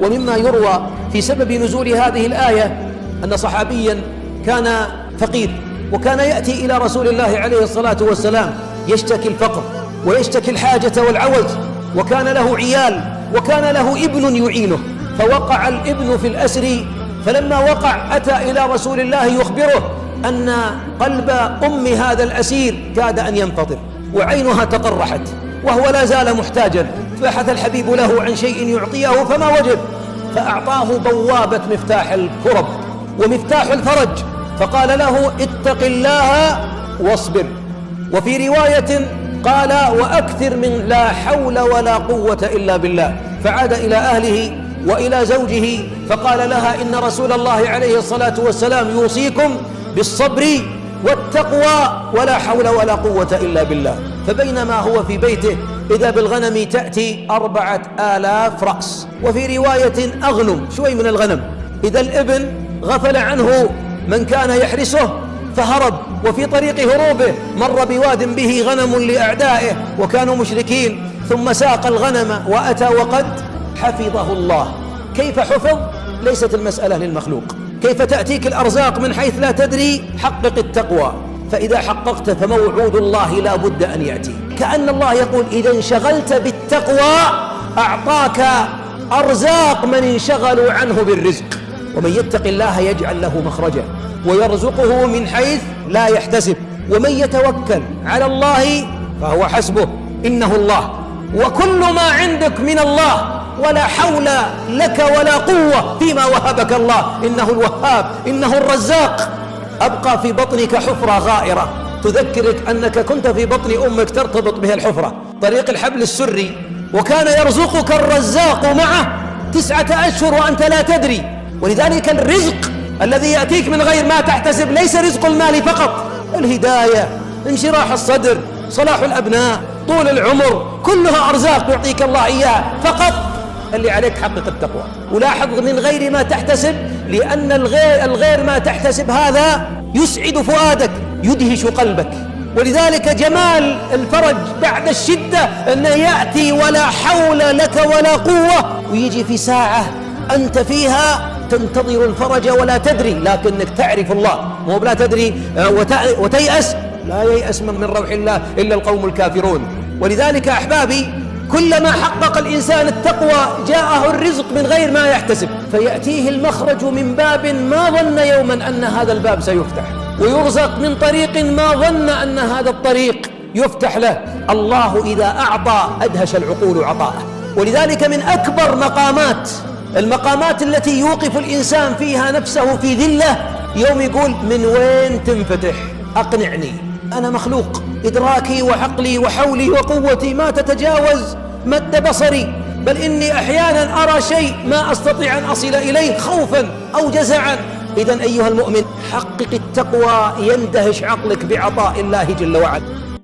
ومما يروى في سبب نزول هذه الآية أن صحابيا كان فقير، وكان يأتي إلى رسول الله عليه الصلاة والسلام يشتكي الفقر ويشتكي الحاجة والعوز، وكان له عيال وكان له ابن يعينه، فوقع الابن في الأسر. فلما وقع أتى إلى رسول الله يخبره أن قلب أم هذا الأسير كاد أن ينفطر وعينها تقرحت وهو لا زال محتاجا، فبحث الحبيب له عن شيء يعطيه فما وجد، فأعطاه بوابة مفتاح الكرب ومفتاح الفرج، فقال له اتق الله واصبر. وفي رواية قال وأكثر من لا حول ولا قوة إلا بالله. فعاد إلى أهله وإلى زوجه فقال لها إن رسول الله عليه الصلاة والسلام يوصيكم بالصبر والتقوى ولا حول ولا قوة إلا بالله. فبينما هو في بيته إذا بالغنم تأتي 4000 رأس، وفي رواية أغنم شوي من الغنم. إذا الابن غفل عنه من كان يحرسه فهرب، وفي طريق هروبه مر بواد به غنم لأعدائه وكانوا مشركين، ثم ساق الغنم وأتى وقد حفظه الله. كيف حفظ؟ ليست المسألة للمخلوق. كيف تأتيك الأرزاق من حيث لا تدري؟ حقق التقوى، فإذا حققت فموعود الله لا بد أن يأتي. كأن الله يقول إذا انشغلت بالتقوى أعطاك أرزاق من انشغلوا عنه بالرزق. ومن يتق الله يجعل له مخرجا ويرزقه من حيث لا يحتسب، ومن يتوكل على الله فهو حسبه إنه الله. وكل ما عندك من الله ولا حول لك ولا قوة فيما وهبك الله، إنه الوهاب إنه الرزاق. أبقى في بطنك حفرة غائرة تذكرك أنك كنت في بطن أمك ترتبط بها الحفرة، طريق الحبل السري، وكان يرزقك الرزاق معه 9 أشهر وأنت لا تدري. ولذلك الرزق الذي يأتيك من غير ما تحتسب ليس رزق المال فقط، الهداية، انشراح الصدر، صلاح الأبناء، طول العمر، كلها أرزاق يعطيك الله إياها. فقط اللي عليك حقق التقوى. ولاحظ من غير ما تحتسب، لأن الغير ما تحتسب هذا يسعد فؤادك يدهش قلبك. ولذلك جمال الفرج بعد الشدة أنه يأتي ولا حول لك ولا قوة، ويجي في ساعة أنت فيها تنتظر الفرج ولا تدري، لكنك تعرف الله. مو لا تدري وتيأس، لا ييأس من روح الله إلا القوم الكافرون. ولذلك أحبابي كلما حقق الإنسان التقوى جاءه الرزق من غير ما يحتسب، فيأتيه المخرج من باب ما ظن يوما أن هذا الباب سيفتح، ويرزق من طريق ما ظن أن هذا الطريق يفتح له. الله إذا أعطى أدهش العقول عطاءه. ولذلك من أكبر المقامات التي يوقف الإنسان فيها نفسه في ذلة يوم يقول من وين تنفتح؟ أقنعني، أنا مخلوق، إدراكي وعقلي وحولي وقوتي ما تتجاوز مد بصري، بل إني أحيانا أرى شيء ما أستطيع أن أصل إليه خوفا أو جزعا. إذن أيها المؤمن حقق التقوى يندهش عقلك بعطاء الله جل وعلا.